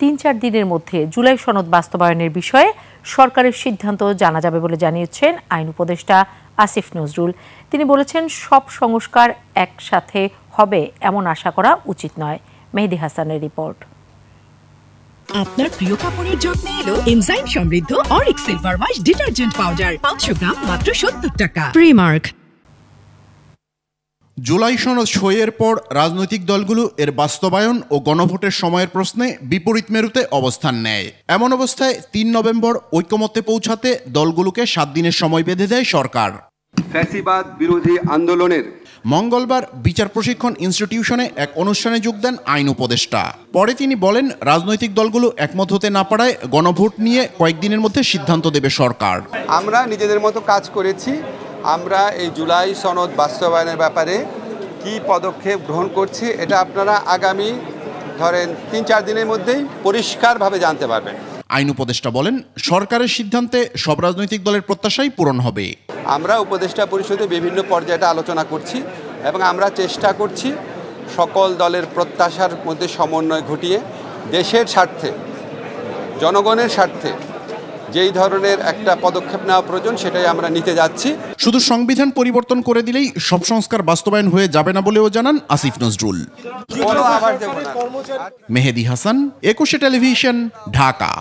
3-4 দিনের মধ্যে জুলাই সনদ বাস্তবায়নের বিষয়ে সরকারের সিদ্ধান্ত জানা যাবে বলে জানিয়েছেন আইন উপদেষ্টা আসিফ নজরুল। তিনি বলেছেন, সব সংস্কার একসাথে হবে এমন আশা করা উচিত নয়। মেহেদী হাসানের রিপোর্ট। আপনার প্রিয় কাপড়ের যত্নে এলো এনজাইম সমৃদ্ধ Arik silver wash detergent powder 500 গ্রাম মাত্র 70 টাকা। প্রিমার্ক। জুলাই সনদ সইয়ের পর রাজনৈতিক দলগুলো এর বাস্তবায়ন ও গণভোটের সময়ের প্রশ্নে বিপরীত মেরুতে অবস্থান নেয়। এমন অবস্থায় 3 নভেম্বর ঐক্যমত্যে পৌঁছাতে দলগুলোকে 7 দিনের সময় বেঁধে দেয় সরকার। ফ্যাসিবাদ বিরোধী আন্দোলনের মঙ্গলবার বিচার প্রশিক্ষণ ইনস্টিটিউশনে এক অনুষ্ঠানে যোগ দেন আইন উপদেষ্টা। পরে তিনি বলেন, রাজনৈতিক দলগুলো একমত হতে না পারায় গণভোট নিয়ে কয়েকদিনের মধ্যে সিদ্ধান্ত দেবে সরকার। আমরা নিজেদের মতো কাজ করেছি। আমরা এই জুলাই সনদ বাস্তবায়নের ব্যাপারে কি পদক্ষেপ গ্রহণ করছি এটা আপনারা আগামী 3-4 দিনের মধ্যেই পরিষ্কারভাবে জানতে পারবেন। আইন উপদেষ্টা বলেন, সরকারের সিদ্ধান্তে সব রাজনৈতিক দলের প্রত্যাশাই পূরণ হবে। আমরা উপদেষ্টা পরিষদে বিভিন্ন পর্যায়ে আলোচনা করছি এবং আমরা চেষ্টা করছি সকল দলের প্রত্যাশার মধ্যে সমন্বয় ঘটিয়ে দেশের স্বার্থে, জনগণের স্বার্থে যেই ধরনের একটা পদক্ষেপ নেওয়া প্রয়োজন সেটাই আমরা নিতে যাচ্ছি। শুধু সংবিধান পরিবর্তন করে দিলেই সব সংস্কার বাস্তবায়ন হয়ে যাবে না বলেও জানান আসিফ নজরুল। আবার দেব না। মেহেদী হাসান, 21 টেলিভিশন, ঢাকা।